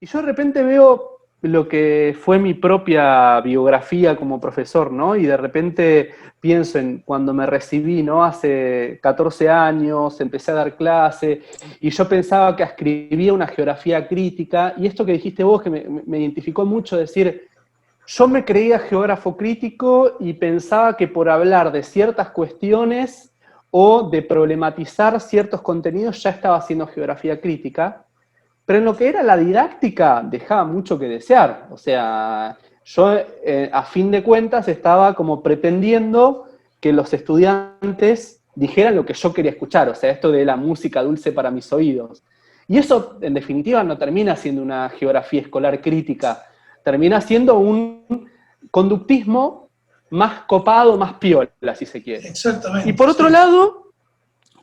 Y yo de repente veo lo que fue mi propia biografía como profesor, ¿no? Y de repente pienso en cuando me recibí, ¿no? Hace 14 años, empecé a dar clase, y yo pensaba que escribía una geografía crítica, y esto que dijiste vos, que me identificó mucho, decir, yo me creía geógrafo crítico y pensaba que por hablar de ciertas cuestiones o de problematizar ciertos contenidos ya estaba haciendo geografía crítica, pero en lo que era la didáctica dejaba mucho que desear. O sea, yo a fin de cuentas estaba como pretendiendo que los estudiantes dijeran lo que yo quería escuchar, o sea, esto de la música dulce para mis oídos. Y eso, en definitiva, no termina siendo una geografía escolar crítica, termina siendo un conductismo más copado, más piola, si se quiere. Y Exactamente, por otro sí. lado,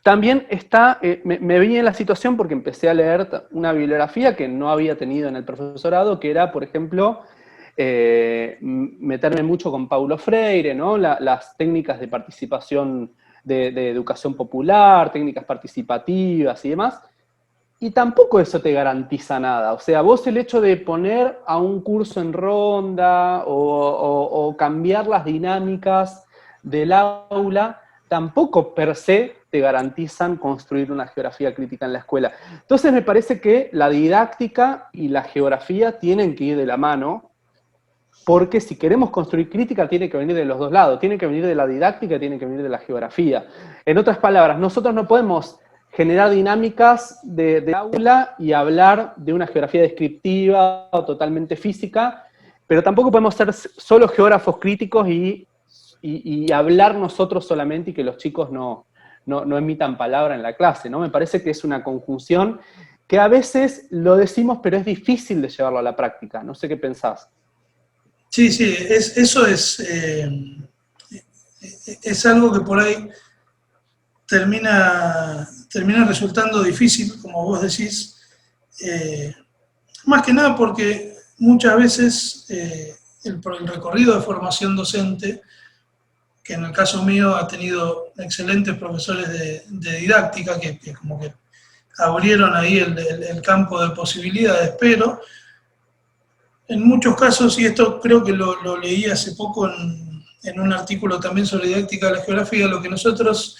también está, me vi en la situación porque empecé a leer una bibliografía que no había tenido en el profesorado, que era, por ejemplo, meterme mucho con Paulo Freire, ¿no? Las técnicas de participación de educación popular, técnicas participativas y demás. Y tampoco eso te garantiza nada. O sea, vos el hecho de poner a un curso en ronda o cambiar las dinámicas del aula, tampoco per se te garantizan construir una geografía crítica en la escuela. Entonces me parece que la didáctica y la geografía tienen que ir de la mano, porque si queremos construir crítica tiene que venir de los dos lados, tiene que venir de la didáctica, tiene que venir de la geografía. En otras palabras, nosotros no podemos generar dinámicas de aula y hablar de una geografía descriptiva o totalmente física, pero tampoco podemos ser solo geógrafos críticos y hablar nosotros solamente y que los chicos no emitan palabra en la clase, ¿no? Me parece que es una conjunción que a veces lo decimos, pero es difícil de llevarlo a la práctica. No sé qué pensás. Sí, sí, eso es algo que por ahí termina resultando difícil, como vos decís, eh, más que nada porque muchas veces el recorrido de formación docente, que en el caso mío ha tenido excelentes profesores de didáctica que como que abrieron ahí el campo de posibilidades, pero en muchos casos, y esto creo que lo leí hace poco en un artículo también sobre didáctica de la geografía, lo que nosotros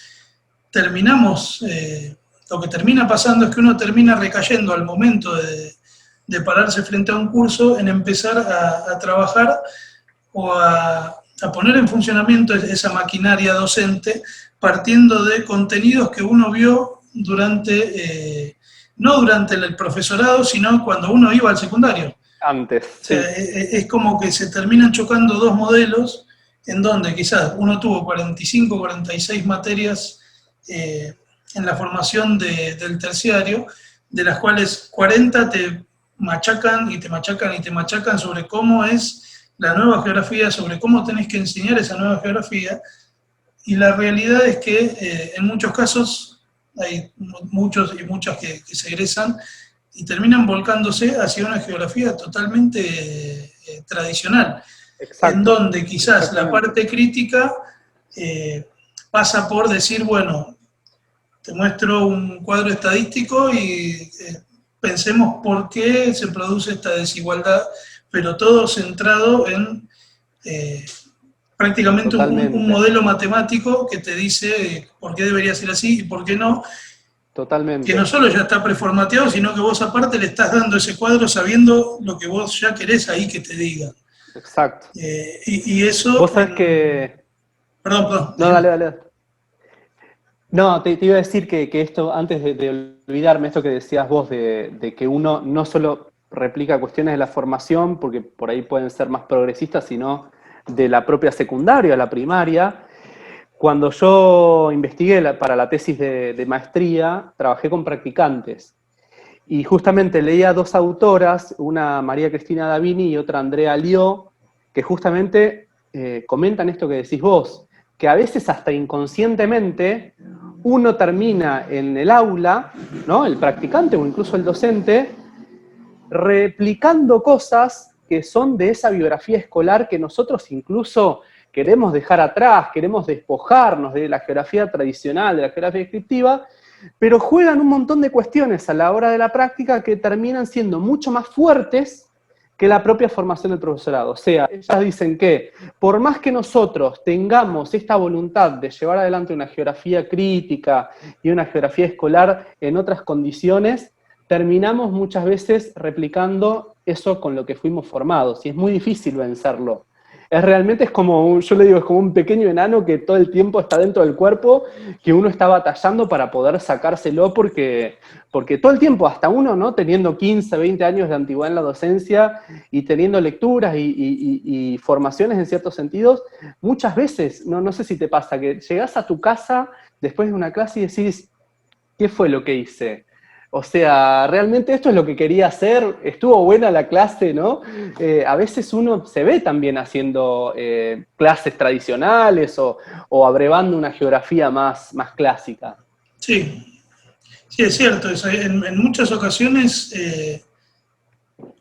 terminamos, lo que termina pasando es que uno termina recayendo al momento de pararse frente a un curso en empezar a trabajar o a poner en funcionamiento esa maquinaria docente partiendo de contenidos que uno vio durante, no durante el profesorado, sino cuando uno iba al secundario. Antes, O sea, sí. es como que se terminan chocando dos modelos en donde quizás uno tuvo 45, 46 materias en la formación del terciario, de las cuales 40 te machacan y te machacan y te machacan sobre cómo es la nueva geografía, sobre cómo tenés que enseñar esa nueva geografía, y la realidad es que en muchos casos hay muchos y muchas que se egresan y terminan volcándose hacia una geografía totalmente tradicional, en Exacto, donde quizás la exactamente. parte crítica pasa por decir, bueno, te muestro un cuadro estadístico y pensemos por qué se produce esta desigualdad, pero todo centrado en prácticamente un Totalmente, modelo matemático que te dice por qué debería ser así y por qué no, que no totalmente. solo ya está preformateado, sino que vos aparte le estás dando ese cuadro sabiendo lo que vos ya querés ahí que te digan. Exacto. Y eso Vos sabés que... Perdón, perdón, No, dale, decime. dale. No, te iba a decir que esto, antes de olvidarme, esto que decías vos, de que uno no solo replica cuestiones de la formación, porque por ahí pueden ser más progresistas, sino de la propia secundaria, la primaria. Cuando yo investigué para la tesis de maestría, trabajé con practicantes. Y justamente leía dos autoras, una María Cristina Davini y otra Andrea Lió, que justamente comentan esto que decís vos, que a veces hasta inconscientemente uno termina en el aula, ¿no? El practicante o incluso el docente, replicando cosas que son de esa biografía escolar que nosotros incluso queremos dejar atrás, queremos despojarnos de la geografía tradicional, de la geografía descriptiva, pero juegan un montón de cuestiones a la hora de la práctica que terminan siendo mucho más fuertes que la propia formación del profesorado. O sea, ellas dicen que por más que nosotros tengamos esta voluntad de llevar adelante una geografía crítica y una geografía escolar en otras condiciones, terminamos muchas veces replicando eso con lo que fuimos formados, y es muy difícil vencerlo. Es como, yo le digo, es como un pequeño enano que todo el tiempo está dentro del cuerpo, que uno está batallando para poder sacárselo porque todo el tiempo, hasta uno, ¿no? Teniendo 15, 20 años de antigüedad en la docencia y teniendo lecturas y formaciones en ciertos sentidos, muchas veces, no sé si te pasa, que llegás a tu casa después de una clase y decís, ¿qué fue lo que hice? O sea, realmente esto es lo que quería hacer, estuvo buena la clase, ¿no? A veces uno se ve también haciendo clases tradicionales o abrevando una geografía más clásica. Sí, sí, es cierto. En muchas ocasiones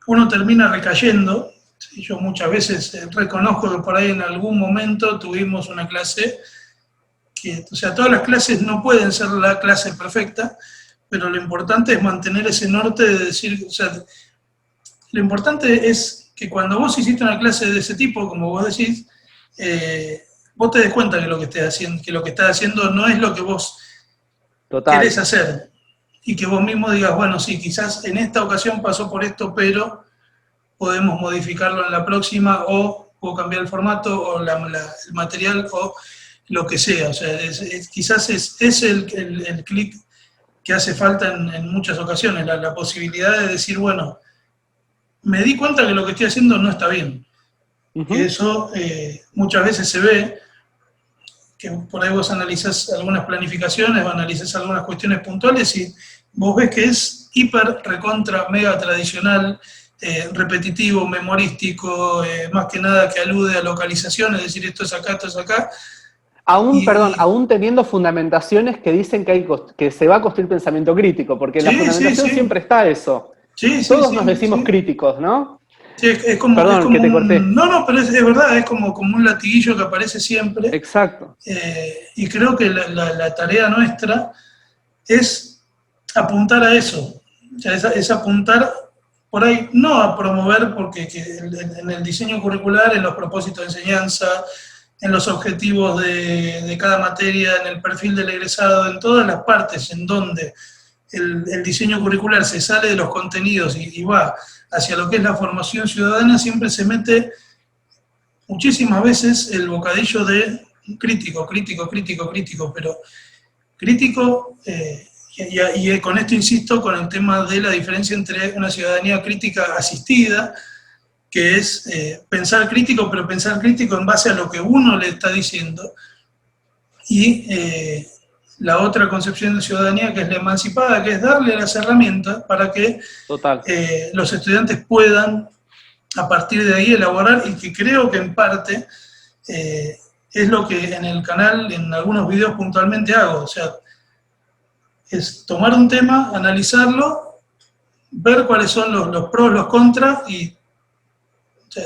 uno termina recayendo. Sí, yo muchas veces reconozco que por ahí en algún momento tuvimos una clase que, o sea, todas las clases no pueden ser la clase perfecta, pero lo importante es mantener ese norte de decir, o sea, lo importante es que cuando vos hiciste una clase de ese tipo, como vos decís, vos te des cuenta que lo que estás haciendo no es lo que vos querés Total. hacer, y que vos mismo digas, bueno, sí, quizás en esta ocasión pasó por esto, pero podemos modificarlo en la próxima, o puedo cambiar el formato, o el material, o lo que sea. O sea, quizás es el clic que hace falta en muchas ocasiones, la posibilidad de decir, bueno, me di cuenta que lo que estoy haciendo no está bien. Que eso muchas veces se ve, que por ahí vos analizás algunas planificaciones o analizás algunas cuestiones puntuales y vos ves que es hiper, recontra, mega tradicional, repetitivo, memorístico, más que nada que alude a localización, es decir, esto es acá, esto es acá. Aún teniendo fundamentaciones que dicen que se va a construir pensamiento crítico, porque en la Sí, sí, fundamentación sí. siempre está eso. Sí, sí, Todos nos sí, decimos sí. críticos, ¿no? Sí, es Perdón, que como te un... corté. No, no, pero es verdad, es como un latiguillo que aparece siempre. Exacto. Y creo que la tarea nuestra es apuntar a eso. O sea, es apuntar por ahí, no a promover, porque en el diseño curricular, en los propósitos de enseñanza, en los objetivos de cada materia, en el perfil del egresado, en todas las partes en donde el diseño curricular se sale de los contenidos y va hacia lo que es la formación ciudadana, siempre se mete muchísimas veces el bocadillo de crítico, crítico, crítico, crítico, pero crítico, y con esto insisto con el tema de la diferencia entre una ciudadanía crítica asistida, que es pensar crítico, pero pensar crítico en base a lo que uno le está diciendo, y la otra concepción de ciudadanía, que es la emancipada, que es darle las herramientas para que Total. los estudiantes puedan a partir de ahí elaborar, y que creo que en parte es lo que en el canal, en algunos videos puntualmente hago. O sea, es tomar un tema, analizarlo, ver cuáles son los pros, los contras, y o sea,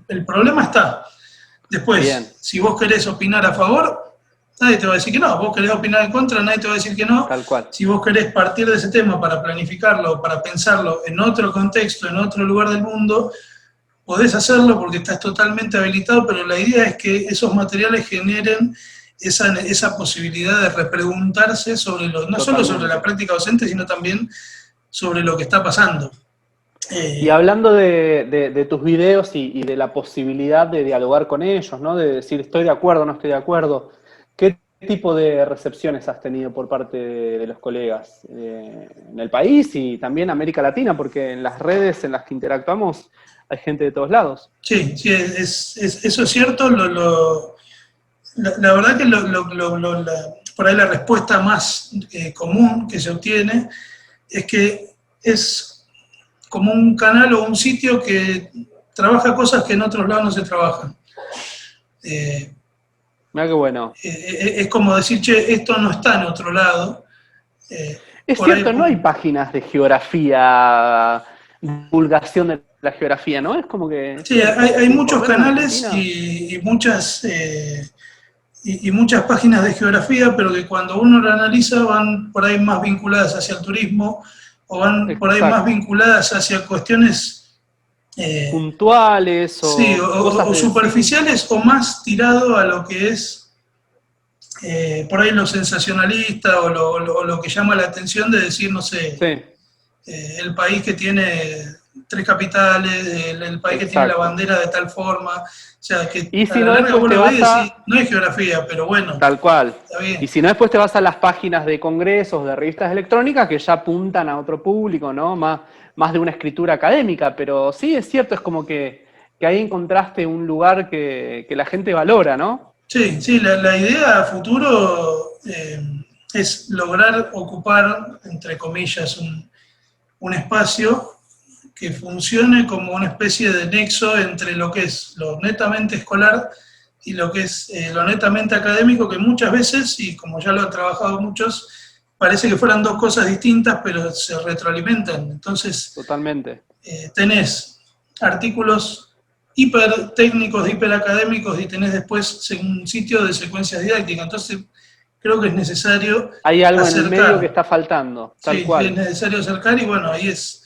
el problema está. Bien. Después, si vos querés opinar a favor, nadie te va a decir que no. Vos querés opinar en contra, nadie te va a decir que no. Tal cual. Si vos querés partir de ese tema para planificarlo, para pensarlo en otro contexto, en otro lugar del mundo, podés hacerlo porque estás totalmente habilitado, pero la idea es que esos materiales generen esa posibilidad de repreguntarse sobre no solo sobre la práctica docente, sino también sobre lo que está pasando. Y hablando de tus videos y de la posibilidad de dialogar con ellos, ¿no? De decir estoy de acuerdo, no estoy de acuerdo, ¿qué tipo de recepciones has tenido por parte de los colegas en el país y también América Latina? Porque en las redes en las que interactuamos hay gente de todos lados. Sí, sí, eso es cierto. La verdad que por ahí la respuesta más común que se obtiene es que es como un canal o un sitio que trabaja cosas que en otros lados no se trabajan. Mira qué bueno. Es como decir, che, esto no está en otro lado. Es cierto, no hay páginas de geografía, divulgación de la geografía, ¿no? Es como que... Sí, hay muchos por lo menos en canales Argentina. y muchas y muchas páginas de geografía, pero que cuando uno la analiza van por ahí más vinculadas hacia el turismo, o van por ahí más Exacto. vinculadas hacia cuestiones, Puntuales sí, o cosas o de sí. superficiales, o más tirado a lo que es por ahí lo sensacionalista, o lo que llama la atención de decir, no sé, Sí, el país que tiene 3 capitales, el país que tiene la exacto. bandera de tal forma, o sea, que Y a si la no, larga después vos te lo ves y vas decís, a, no es geografía, pero bueno, tal cual. está Y bien. si no, después te vas a las páginas de congresos, de revistas electrónicas que ya apuntan a otro público, ¿no? Más de una escritura académica, pero sí es cierto, es como que ahí encontraste un lugar que la gente valora, ¿no? Sí, sí, la idea a futuro es lograr ocupar, entre comillas, un espacio que funcione como una especie de nexo entre lo que es lo netamente escolar y lo que es lo netamente académico, que muchas veces, y como ya lo han trabajado muchos, parece que fueran dos cosas distintas, pero se retroalimentan. Entonces, Totalmente. tenés artículos hiper técnicos, hiper académicos, y tenés después un sitio de secuencias didácticas. Entonces, creo que es necesario Hay algo en el medio que acercar, está faltando, tal sí, es cual. necesario acercar, y bueno, ahí es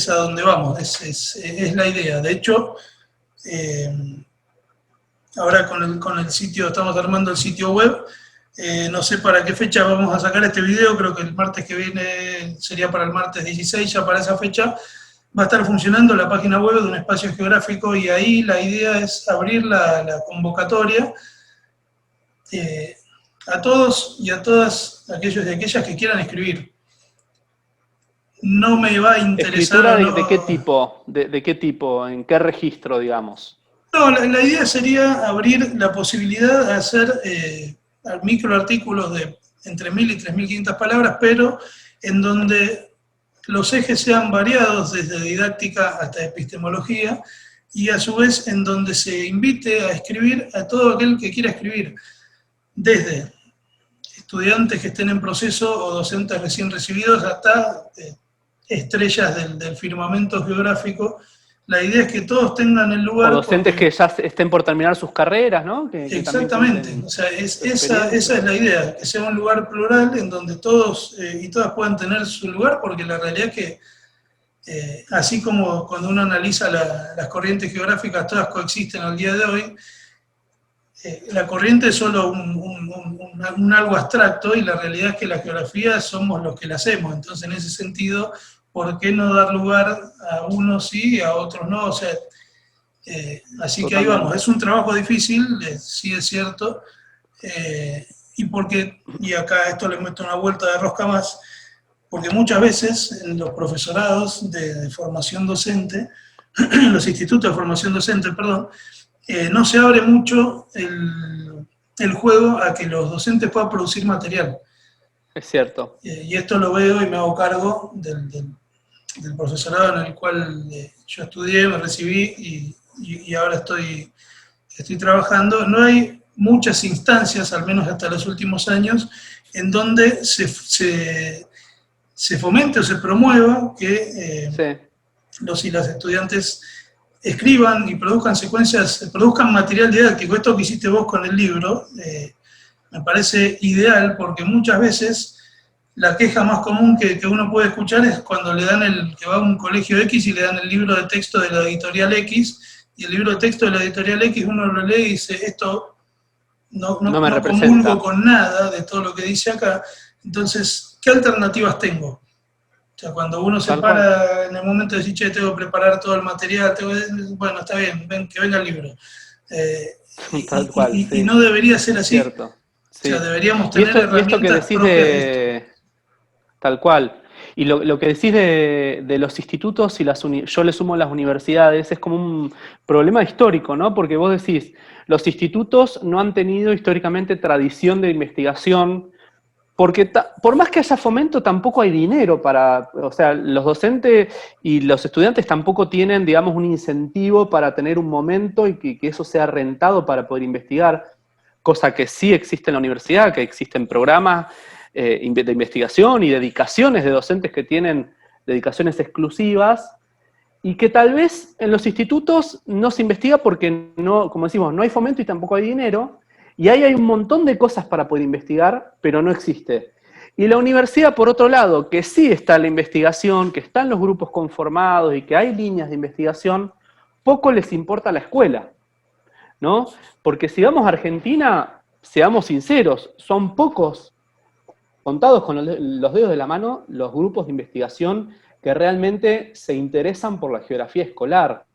a donde vamos, es la idea. De hecho, eh, ahora con el sitio, estamos armando el sitio web. No sé para qué fecha vamos a sacar este video, creo que el martes que viene sería para el martes 16, ya para esa fecha va a estar funcionando la página web de un espacio geográfico, y ahí la idea es abrir la convocatoria eh, a todos y a todas aquellos y aquellas que quieran escribir. No me va a interesar ¿Escritura o no. de qué tipo? ¿De qué tipo? ¿En qué registro, digamos? No, la idea sería abrir la posibilidad de hacer microartículos de entre 1000 y 3500 palabras, pero en donde los ejes sean variados, desde didáctica hasta epistemología, y a su vez en donde se invite a escribir a todo aquel que quiera escribir, desde estudiantes que estén en proceso o docentes recién recibidos hasta estrellas del firmamento geográfico. La idea es que todos tengan el O lugar docentes que porque. ya estén por terminar sus carreras, ¿no? Que también Exactamente, cuenten o sea, su esa experiencia. es la idea, que sea un lugar plural en donde todos y todas puedan tener su lugar, porque la realidad es que, así como cuando uno analiza las corrientes geográficas, todas coexisten al día de hoy, la corriente es solo un algo abstracto, y la realidad es que la geografía somos los que la hacemos. Entonces, en ese sentido, ¿por qué no dar lugar a unos sí y a otros no? O sea, así que ahí vamos, Totalmente. es un trabajo difícil, sí es cierto, y acá esto le meto una vuelta de rosca más, porque muchas veces en los profesorados de formación docente, los institutos de formación docente, perdón, no se abre mucho el juego a que los docentes puedan producir material. Es cierto. Y esto lo veo y me hago cargo del profesorado en el cual yo estudié, me recibí y ahora estoy trabajando. No hay muchas instancias, al menos hasta los últimos años, en donde se fomente o se promueva que Sí. los y las estudiantes escriban y produzcan secuencias, produzcan material didáctico. Esto que hiciste vos con el libro me parece ideal, porque muchas veces la queja más común que uno puede escuchar es cuando le dan que va a un colegio X y le dan el libro de texto de la editorial X, y el libro de texto de la editorial X uno lo lee y dice, esto No me no comulgo representa. con nada de todo lo que dice acá. Entonces, ¿qué alternativas tengo? O sea, cuando uno se Tal cual. para en el momento de decir, che, tengo que preparar todo el material, bueno, está bien, que venga el libro. Eh, Tal cual, y sí. no debería ser Es así. cierto. O sea, Sí. deberíamos Y tener esto que herramientas decís propias de esto. de. Tal cual. Y lo que decís de los institutos y yo le sumo las universidades, es como un problema histórico, ¿no? Porque vos decís, los institutos no han tenido históricamente tradición de investigación, porque por más que haya fomento, tampoco hay dinero para, o sea, los docentes y los estudiantes tampoco tienen, digamos, un incentivo para tener un momento y que eso sea rentado para poder investigar, cosa que sí existe en la universidad, que existen programas de investigación y dedicaciones de docentes que tienen dedicaciones exclusivas, y que tal vez en los institutos no se investiga porque no, como decimos, no hay fomento y tampoco hay dinero, Y ahí hay un montón de cosas para poder investigar, pero no existe. Y la universidad, por otro lado, que sí está la investigación, que están los grupos conformados y que hay líneas de investigación, poco les importa la escuela, ¿no? Porque si vamos a Argentina, seamos sinceros, son pocos, contados con los dedos de la mano, los grupos de investigación que realmente se interesan por la geografía escolar,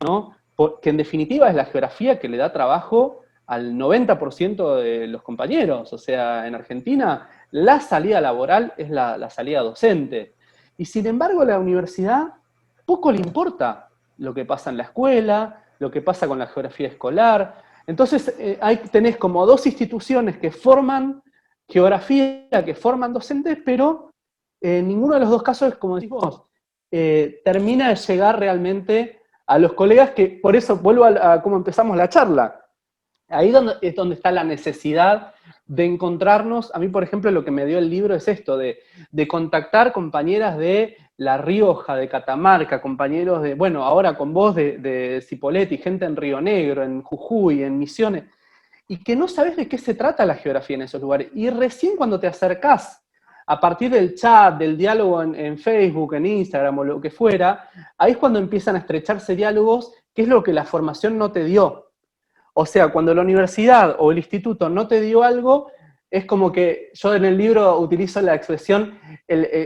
¿no? Que en definitiva es la geografía que le da trabajo al 90% de los compañeros. O sea, en Argentina la salida laboral es la salida docente. Y sin embargo a la universidad poco le importa lo que pasa en la escuela, lo que pasa con la geografía escolar. Entonces ahí tenés como dos instituciones que forman geografía, que forman docentes, pero en ninguno de los dos casos, como decís vos, termina de llegar realmente a los colegas, que por eso vuelvo a cómo empezamos la charla. Ahí es donde está la necesidad de encontrarnos. A mí, por ejemplo, lo que me dio el libro es esto, de contactar compañeras de La Rioja, de Catamarca, compañeros de, bueno, ahora con vos de Cipolletti, gente en Río Negro, en Jujuy, en Misiones, y que no sabes de qué se trata la geografía en esos lugares. Y recién cuando te acercás, a partir del chat, del diálogo en Facebook, en Instagram o lo que fuera, ahí es cuando empiezan a estrecharse diálogos, que es lo que la formación no te dio. O sea, cuando la universidad o el instituto no te dio algo, es como que, yo en el libro utilizo la expresión,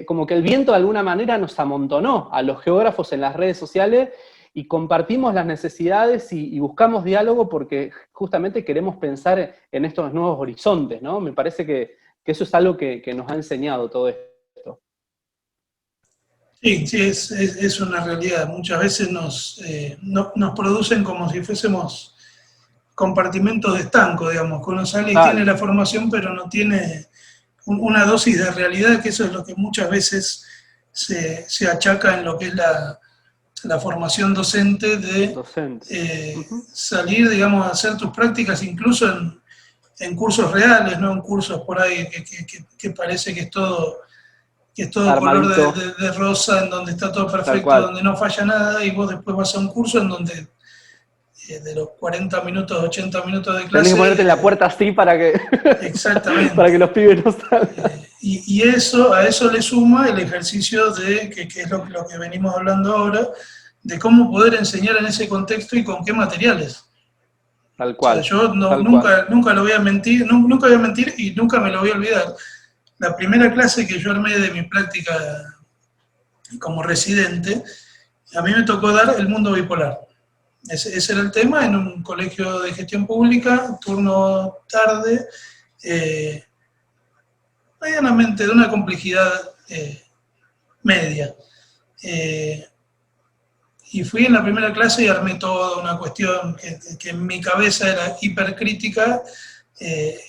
como que el viento de alguna manera nos amontonó a los geógrafos en las redes sociales y compartimos las necesidades y buscamos diálogo porque justamente queremos pensar en estos nuevos horizontes, ¿no? Me parece que eso es algo que nos ha enseñado todo esto. Sí, sí, es una realidad. Muchas veces nos producen como si fuésemos compartimentos de estanco, digamos, que uno sale y tiene la formación, pero no tiene una dosis de realidad, que eso es lo que muchas veces se achaca en lo que es la formación docente, de salir, digamos, a hacer tus prácticas, incluso en cursos reales, no en cursos por ahí que parece que es todo color de rosa, en donde está todo perfecto, donde no falla nada, y vos después vas a un curso en donde de los 40 minutos, 80 minutos de clase... Tenés que ponerte en la puerta así para que... Exactamente. Para que los pibes no salgan. Y a eso le suma el ejercicio de, que es lo que venimos hablando ahora, de cómo poder enseñar en ese contexto y con qué materiales. Tal cual. O sea, yo nunca lo voy a mentir, nunca voy a mentir y nunca me lo voy a olvidar. La primera clase que yo armé de mi práctica como residente, a mí me tocó dar el mundo bipolar. Ese era el tema, en un colegio de gestión pública, turno tarde, medianamente de una complejidad media. Y fui en la primera clase y armé toda una cuestión que en mi cabeza era hipercrítica,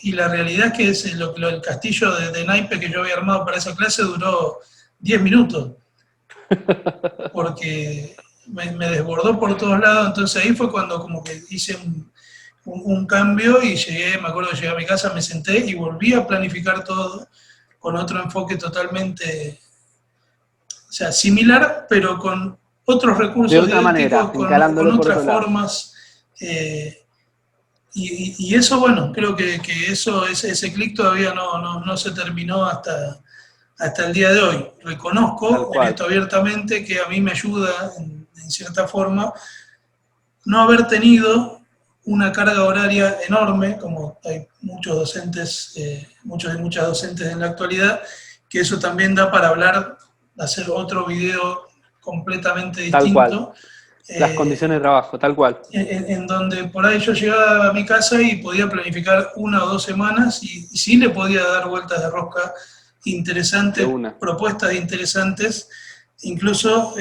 y la realidad es que el castillo de naipe que yo había armado para esa clase duró 10 minutos, porque me desbordó por todos lados. Entonces ahí fue cuando como que hice un cambio y me acuerdo que llegué a mi casa, me senté y volví a planificar todo con otro enfoque totalmente, o sea, similar, pero con otros recursos de otra manera, con otras formas. Y eso, bueno, creo que ese clic todavía no se terminó hasta el día de hoy. Reconozco en esto abiertamente que a mí me ayuda, en cierta forma, no haber tenido una carga horaria enorme, como hay muchos docentes, muchos y muchas docentes en la actualidad, que eso también da para hablar, hacer otro video completamente distinto. Tal cual. Las condiciones de trabajo, tal cual. En donde por ahí yo llegaba a mi casa y podía planificar 1 o 2 semanas y sí le podía dar vueltas de rosca interesantes, propuestas interesantes, incluso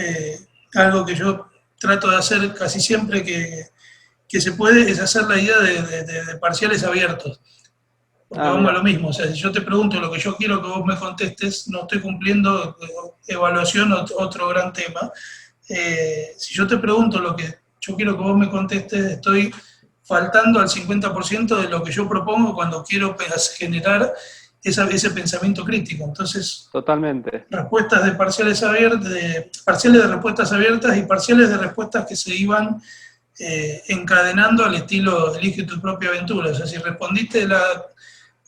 algo que yo trato de hacer casi siempre que se puede, es hacer la idea de parciales abiertos. Porque vamos a lo mismo, o sea, si yo te pregunto lo que yo quiero que vos me contestes, no estoy cumpliendo evaluación, otro gran tema. Si yo te pregunto lo que yo quiero que vos me contestes, estoy faltando al 50% de lo que yo propongo cuando quiero generar ese pensamiento crítico. Entonces, totalmente. Respuestas de parciales abiertas, parciales de respuestas abiertas y parciales de respuestas que se iban encadenando al estilo elige tu propia aventura. O sea, si respondiste la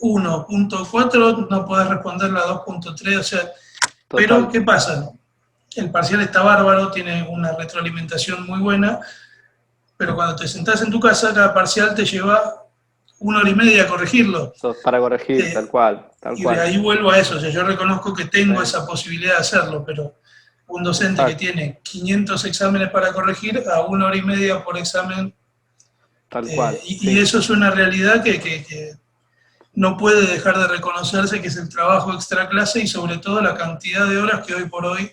1.4, no podés responder la 2.3, o sea, pero ¿qué pasa? El parcial está bárbaro, tiene una retroalimentación muy buena, pero cuando te sentás en tu casa, cada parcial te lleva 1 hora y media a corregirlo. Para corregir, tal cual. Y de ahí vuelvo a eso, o sea, yo reconozco que tengo esa posibilidad de hacerlo, pero un docente que tiene 500 exámenes para corregir, a 1 hora y media por examen. Tal cual. Y eso es una realidad que no puede dejar de reconocerse, que es el trabajo extra clase y sobre todo la cantidad de horas que hoy por hoy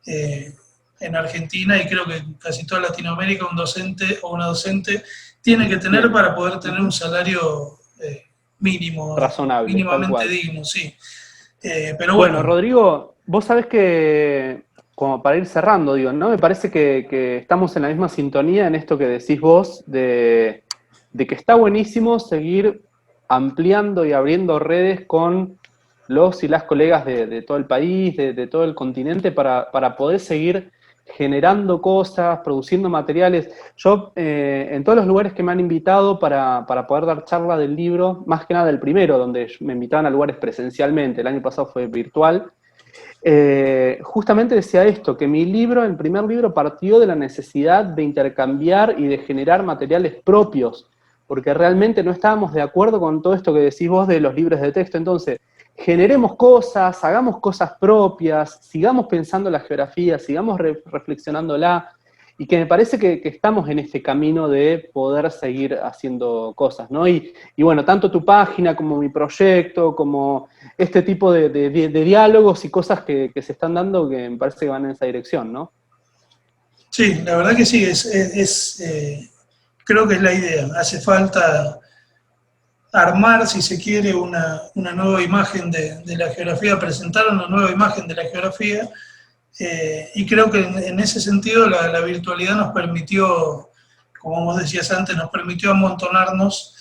en Argentina, y creo que en casi toda Latinoamérica, un docente o una docente tiene que tener para poder tener un salario mínimo, razonable, mínimamente digno, sí. Pero bueno, Rodrigo, vos sabés que, como para ir cerrando, digo, ¿no? Me parece que estamos en la misma sintonía en esto que decís vos, de que está buenísimo seguir ampliando y abriendo redes con los y las colegas de todo el país, de todo el continente, para poder seguir generando cosas, produciendo materiales. Yo, en todos los lugares que me han invitado para poder dar charla del libro, más que nada el primero, donde me invitaban a lugares presencialmente, el año pasado fue virtual, justamente decía esto, que mi libro, el primer libro, partió de la necesidad de intercambiar y de generar materiales propios, porque realmente no estábamos de acuerdo con todo esto que decís vos de los libros de texto. Entonces, generemos cosas, hagamos cosas propias, sigamos pensando la geografía, sigamos reflexionándola, y que me parece que estamos en este camino de poder seguir haciendo cosas, ¿no? Y bueno, tanto tu página como mi proyecto, como este tipo de diálogos y cosas que se están dando, que me parece que van en esa dirección, ¿no? Sí, la verdad que sí, creo que es la idea. Hace falta armar, si se quiere, una nueva imagen de la geografía, presentar una nueva imagen de la geografía, y creo que en ese sentido la virtualidad nos permitió, como vos decías antes, nos permitió amontonarnos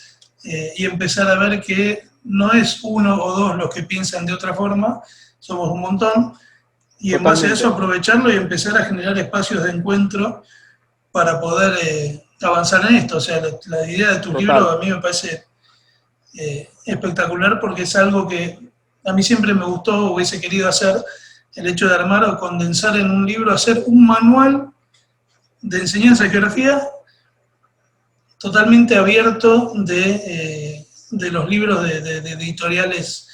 y empezar a ver que no es uno o dos los que piensan de otra forma, somos un montón, y en base a eso aprovecharlo y empezar a generar espacios de encuentro para poder avanzar en esto. O sea, la idea de tu libro a mí me parece espectacular, porque es algo que a mí siempre me gustó, hubiese querido hacer, el hecho de armar o condensar en un libro, hacer un manual de enseñanza de geografía totalmente abierto de los libros de editoriales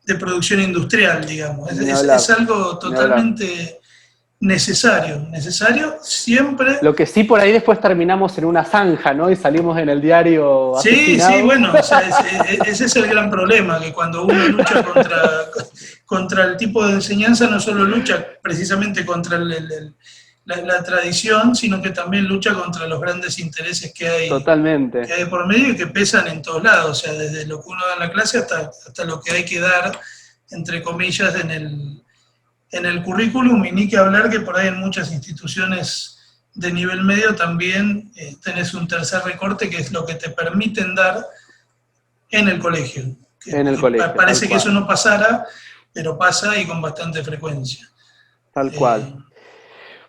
de producción industrial, digamos. Es algo totalmente necesario siempre. Lo que sí, por ahí después terminamos en una zanja, ¿no? Y salimos en el diario asesinados. Sí, bueno, o sea, ese es el gran problema, que cuando uno lucha contra el tipo de enseñanza, no solo lucha precisamente contra la tradición, sino que también lucha contra los grandes intereses que hay, totalmente, que hay por medio y que pesan en todos lados, o sea, desde lo que uno da en la clase hasta lo que hay que dar, entre comillas, en el currículum, y ni que hablar que por ahí en muchas instituciones de nivel medio también tenés un tercer recorte, que es lo que te permiten dar en el colegio. Parece que eso no pasara, pero pasa, y con bastante frecuencia. Tal cual.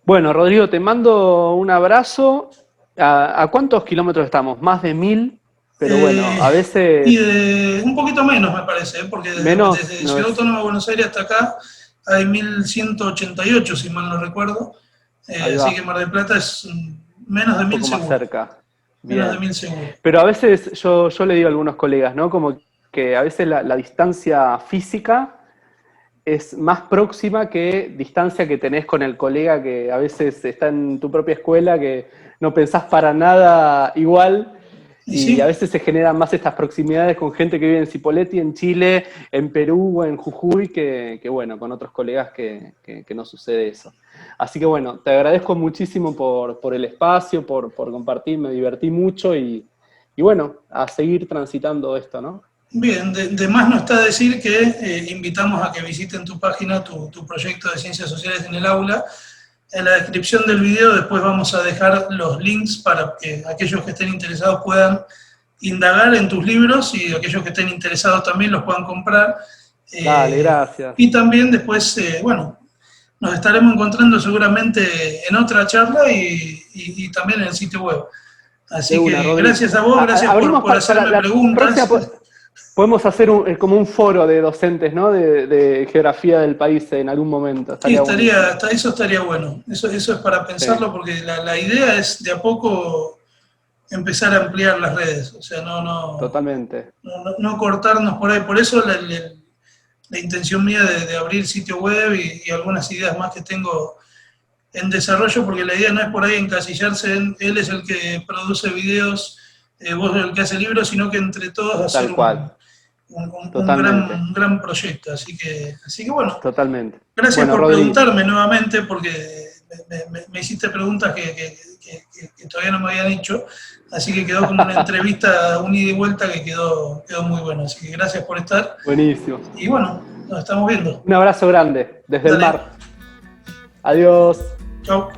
Bueno, Rodrigo, te mando un abrazo. ¿A cuántos kilómetros estamos? Más de 1000, pero bueno, a veces... Y un poquito menos, me parece, porque desde Ciudad Autónoma de Buenos Aires hasta acá hay 1188, si mal no recuerdo. Así que Mar del Plata es menos de 1000 seguro. Más cerca. Menos de 1000 seguro. Pero a veces yo le digo a algunos colegas, ¿no? Como que a veces la distancia física es más próxima que distancia que tenés con el colega que a veces está en tu propia escuela, que no pensás para nada igual, y a veces se generan más estas proximidades con gente que vive en Cipolletti, en Chile, en Perú o en Jujuy, que bueno, con otros colegas que no sucede eso. Así que bueno, te agradezco muchísimo por el espacio, por compartir, me divertí mucho, y bueno, a seguir transitando esto, ¿no? Bien, de más no está decir que invitamos a que visiten tu página, tu proyecto de Ciencias Sociales en el Aula. En la descripción del video después vamos a dejar los links para que aquellos que estén interesados puedan indagar en tus libros, y aquellos que estén interesados también los puedan comprar. Dale, gracias. Y también después, bueno, nos estaremos encontrando seguramente en otra charla y también en el sitio web. Así De que una, Rodri. gracias a vos, gracias Abrimos por hacerme la preguntas. próxima, podemos hacer como un foro de docentes, ¿no? De geografía del país en algún momento. Sí, Buenísimo. eso estaría bueno. Eso es para pensarlo, porque la idea es de a poco empezar a ampliar las redes. O sea, Totalmente. no cortarnos por ahí. Por eso la intención mía de abrir sitio web y algunas ideas más que tengo en desarrollo, porque la idea no es por ahí encasillarse en él es el que produce videos, vos el que hace libros, sino que entre todos hacer Tal cual. un gran proyecto. Así que bueno, totalmente. Gracias Bueno, por Rodri, preguntarme nuevamente, porque me hiciste preguntas que todavía no me habían hecho, así que quedó como una entrevista, un ida y vuelta que quedó muy bueno. Así que gracias por estar. buenísimo. Y bueno, nos estamos viendo. Un abrazo grande desde el Dale. mar. Adiós. Chau.